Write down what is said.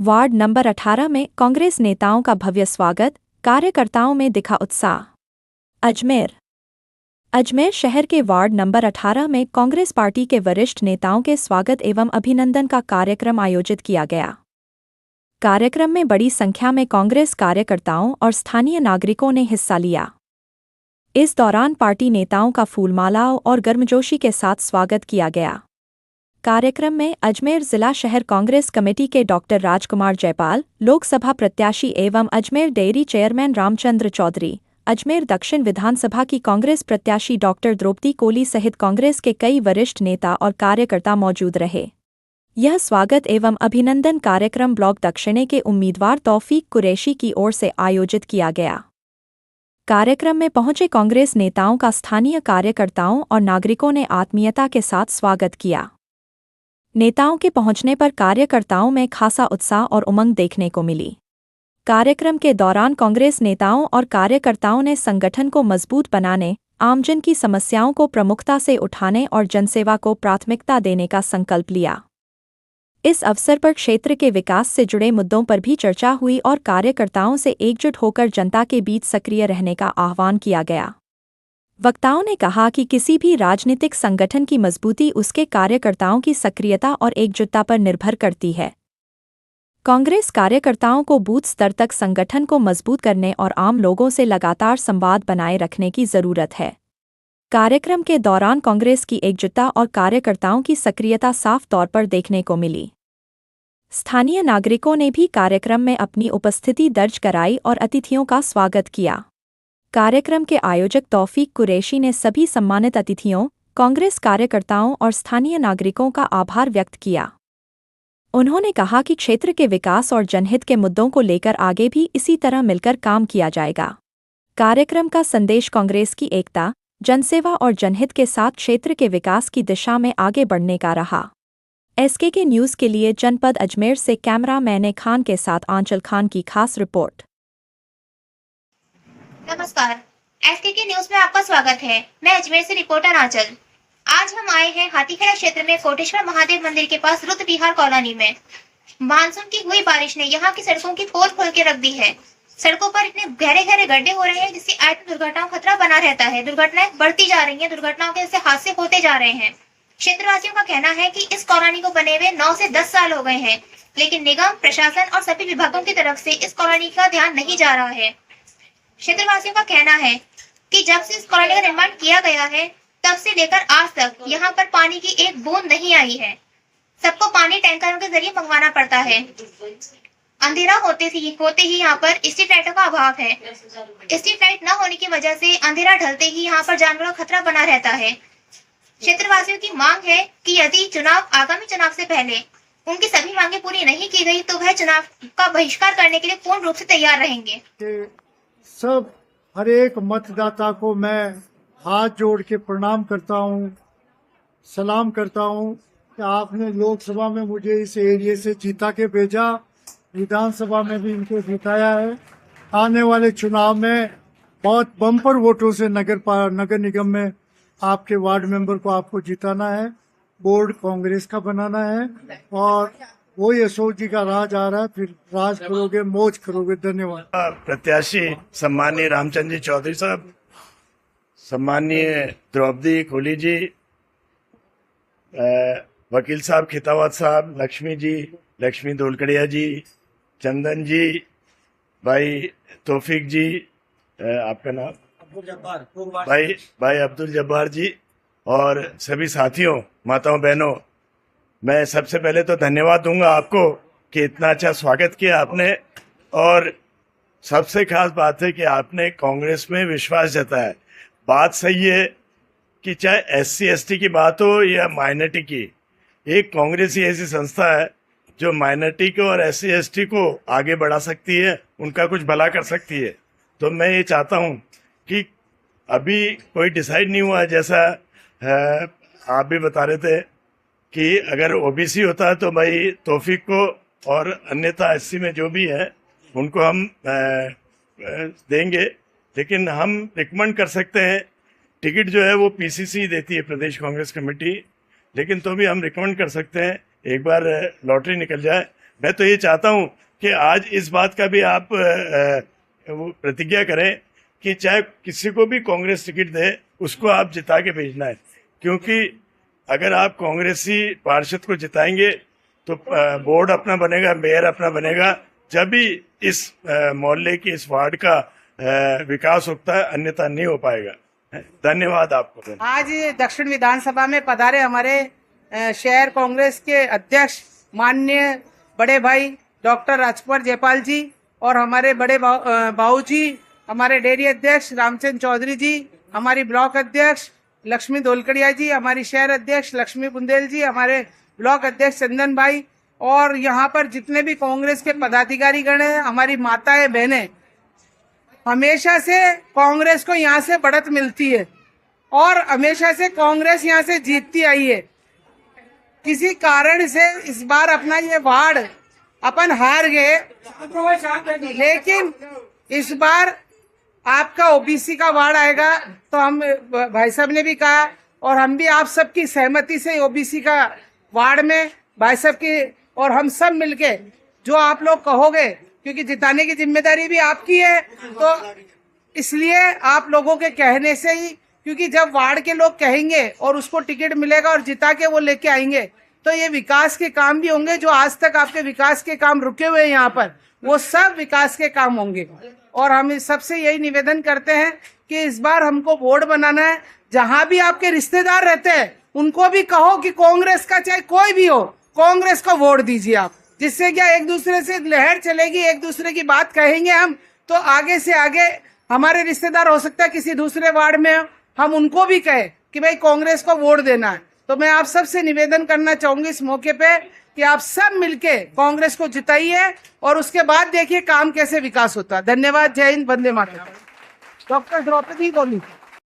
Ward number 18 में कांग्रेस नेताओं का भव्य स्वागत, कार्यकर्ताओं में दिखा उत्साह। अजमेर शहर के वार्ड नंबर 18 में कांग्रेस पार्टी के वरिष्ठ नेताओं के स्वागत एवं अभिनंदन का कार्यक्रम आयोजित किया गया। कार्यक्रम में बड़ी संख्या में कांग्रेस कार्यकर्ताओं और स्थानीय नागरिकों ने हिस्सा लिया। इस दौरान पार्टी नेताओं का फूलमालाओं और गर्मजोशी के साथ स्वागत किया गया। कार्यक्रम में अजमेर जिला शहर कांग्रेस कमेटी के डॉक्टर राजकुमार जयपाल, लोकसभा प्रत्याशी एवं अजमेर डेयरी चेयरमैन रामचंद्र चौधरी, अजमेर दक्षिण विधानसभा की कांग्रेस प्रत्याशी डॉक्टर द्रौपदी कोली सहित कांग्रेस के कई वरिष्ठ नेता और कार्यकर्ता मौजूद रहे। यह स्वागत एवं अभिनंदन कार्यक्रम ब्लॉक दक्षिणे के उम्मीदवार तौफीक कुरैशी की ओर से आयोजित किया गया। कार्यक्रम में पहुंचे कांग्रेस नेताओं का स्थानीय कार्यकर्ताओं और नागरिकों ने आत्मीयता के साथ स्वागत किया। नेताओं के पहुंचने पर कार्यकर्ताओं में खासा उत्साह और उमंग देखने को मिली। कार्यक्रम के दौरान कांग्रेस नेताओं और कार्यकर्ताओं ने संगठन को मजबूत बनाने, आमजन की समस्याओं को प्रमुखता से उठाने और जनसेवा को प्राथमिकता देने का संकल्प लिया। इस अवसर पर क्षेत्र के विकास से जुड़े मुद्दों पर भी चर्चा हुई और कार्यकर्ताओं से एकजुट होकर जनता के बीच सक्रिय रहने का आह्वान किया गया। वक्ताओं ने कहा कि किसी भी राजनीतिक संगठन की मजबूती उसके कार्यकर्ताओं की सक्रियता और एकजुटता पर निर्भर करती है। कांग्रेस कार्यकर्ताओं को बूथ स्तर तक संगठन को मजबूत करने और आम लोगों से लगातार संवाद बनाए रखने की जरूरत है। कार्यक्रम के दौरान कांग्रेस की एकजुटता और कार्यकर्ताओं की सक्रियता साफ तौर पर देखने को मिली। स्थानीय नागरिकों ने भी कार्यक्रम में अपनी उपस्थिति दर्ज कराई और अतिथियों का स्वागत किया। कार्यक्रम के आयोजक तौफीक कुरैशी ने सभी सम्मानित अतिथियों, कांग्रेस कार्यकर्ताओं और स्थानीय नागरिकों का आभार व्यक्त किया। उन्होंने कहा कि क्षेत्र के विकास और जनहित के मुद्दों को लेकर आगे भी इसी तरह मिलकर काम किया जाएगा। कार्यक्रम का संदेश कांग्रेस की एकता, जनसेवा और जनहित के साथ क्षेत्र के विकास की दिशा में आगे बढ़ने का रहा। SKK न्यूज़ के लिए जनपद अजमेर से कैमरामैन खान के साथ आंचल खान की खास रिपोर्ट। नमस्कार, SKK न्यूज में आपका स्वागत है। मैं अजमेर से रिपोर्टर आंचल। आज हम आए हैं हाथीखेड़ा क्षेत्र में कोटेश्वर महादेव मंदिर के पास रुद्र विहार कॉलोनी में। मानसून की हुई बारिश ने यहाँ की सड़कों की पोल खोल के रख दी है। सड़कों पर इतने गहरे गहरे गड्ढे हो रहे हैं जिससे आए दुर्घटनाओं का खतरा बना रहता है। दुर्घटनाएं बढ़ती जा रही हैं, दुर्घटनाओं के हादसे होते जा रहे हैं। क्षेत्रवासियों का कहना है कि इस कॉलोनी को बने हुए 9 से 10 साल हो गए हैं, लेकिन निगम, प्रशासन और सभी विभागों की तरफ से इस कॉलोनी का ध्यान नहीं जा रहा है। क्षेत्रवासियों का कहना है कि जब से इस कॉलोनी का निर्माण किया गया है तब से लेकर आज तक यहाँ पर पानी की एक बूंद नहीं आई है। सबको पानी टैंकरों के जरिए मंगवाना पड़ता है। अंधेरा होते ही यहाँ पर स्ट्रीट लाइटों का अभाव है। स्ट्रीट लाइट न होने की वजह से अंधेरा ढलते ही यहाँ पर जानवरों का खतरा बना रहता है। क्षेत्रवासियों की मांग है कि यदि आगामी चुनाव से पहले उनकी सभी मांगे पूरी नहीं की गई तो वह चुनाव का बहिष्कार करने के लिए पूर्ण रूप से तैयार रहेंगे। सब हर एक मतदाता को मैं हाथ जोड़ के प्रणाम करता हूँ, सलाम करता हूँ कि आपने लोकसभा में मुझे इस एरिया से जीता के भेजा, विधानसभा में भी इनको जिताया है। आने वाले चुनाव में बहुत बम्पर वोटों से नगर निगम में आपके वार्ड मेंबर को आपको जिताना है, बोर्ड कांग्रेस का बनाना है और वही अशोक जी का राज आ रहा है, फिर राज करोगे, मौज करोगे। धन्यवाद। प्रत्याशी सम्मानीय रामचंद्र जी चौधरी साहब, सम्मानीय द्रौपदी कोली जी, वकील साहब खितावत साहब, लक्ष्मी धोलकड़िया जी, चंदन जी, भाई तौफीक जी, आपका नाम भाई अब्दुल जब्बार जी और सभी साथियों, माताओं बहनों, मैं सबसे पहले तो धन्यवाद दूंगा आपको कि इतना अच्छा स्वागत किया आपने। और सबसे खास बात है कि आपने कांग्रेस में विश्वास जताया। बात सही है कि चाहे SC ST की बात हो या माइनॉरिटी की, एक कांग्रेस ही ऐसी संस्था है जो माइनॉरिटी को और SC ST को आगे बढ़ा सकती है, उनका कुछ भला कर सकती है। तो मैं ये चाहता हूँ कि अभी कोई डिसाइड नहीं हुआ, जैसा आप भी बता रहे थे कि अगर OBC होता है तो भाई तौफीक को और अन्यथा SC में जो भी है उनको हम देंगे, लेकिन हम रिकमेंड कर सकते हैं। टिकट जो है वो PCC देती है, प्रदेश कांग्रेस कमेटी, लेकिन तो भी हम रिकमेंड कर सकते हैं एक बार लॉटरी निकल जाए। मैं तो ये चाहता हूँ कि आज इस बात का भी आप वो प्रतिज्ञा करें कि चाहे किसी को भी कांग्रेस टिकट दे उसको आप जिता के भेजना है, क्योंकि अगर आप कांग्रेसी पार्षद को जिताएंगे तो बोर्ड अपना बनेगा, मेयर अपना बनेगा, जब भी इस मोहल्ले की, इस वार्ड का विकास होता है, अन्यथा नहीं हो पाएगा। धन्यवाद आपको। आज दक्षिण विधानसभा में पधारे हमारे शहर कांग्रेस के अध्यक्ष माननीय बड़े भाई डॉक्टर राजकुमार जयपाल जी और हमारे बड़े बाबू जी, हमारे डेयरी अध्यक्ष रामचंद्र चौधरी जी, हमारी ब्लॉक अध्यक्ष लक्ष्मी दोलकड़िया जी, हमारी शहर अध्यक्ष लक्ष्मी बुंदेल जी, हमारे ब्लॉक अध्यक्ष चंदन भाई और यहाँ पर जितने भी कांग्रेस के पदाधिकारी गण हैं, हमारी माताएं बहनें, हमेशा से कांग्रेस को यहाँ से बढ़त मिलती है और हमेशा से कांग्रेस यहाँ से जीतती आई है। किसी कारण से इस बार अपना ये वार्ड अपन हार गए, लेकिन इस बार आपका ओबीसी का वार्ड आएगा तो हम भाई साहब ने भी कहा और हम भी आप सबकी सहमति से ओबीसी का वार्ड में भाई साहब की और हम सब मिलके जो आप लोग कहोगे, क्योंकि जिताने की जिम्मेदारी भी आपकी है, तो इसलिए आप लोगों के कहने से ही, क्योंकि जब वार्ड के लोग कहेंगे और उसको टिकट मिलेगा और जिता के वो लेके आएंगे तो ये विकास के काम भी होंगे। जो आज तक आपके विकास के काम रुके हुए हैं यहाँ पर, वो सब विकास के काम होंगे। और हम सबसे यही निवेदन करते हैं कि इस बार हमको बोर्ड बनाना है, जहां भी आपके रिश्तेदार रहते हैं उनको भी कहो कि कांग्रेस का चाहे कोई भी हो, कांग्रेस को वोट दीजिए आप, जिससे क्या एक दूसरे से लहर चलेगी, एक दूसरे की बात कहेंगे हम तो आगे से आगे हमारे रिश्तेदार हो सकता है किसी दूसरे वार्ड में हम उनको भी कहे कि भाई कांग्रेस को वोट देना है। तो मैं आप सबसे निवेदन करना चाहूंगी इस मौके पे कि आप सब मिलके कांग्रेस को जिताइए और उसके बाद देखिए काम कैसे विकास होता है। धन्यवाद। जय हिंद, वंदे मातरम। डॉक्टर द्रौपदी बोली।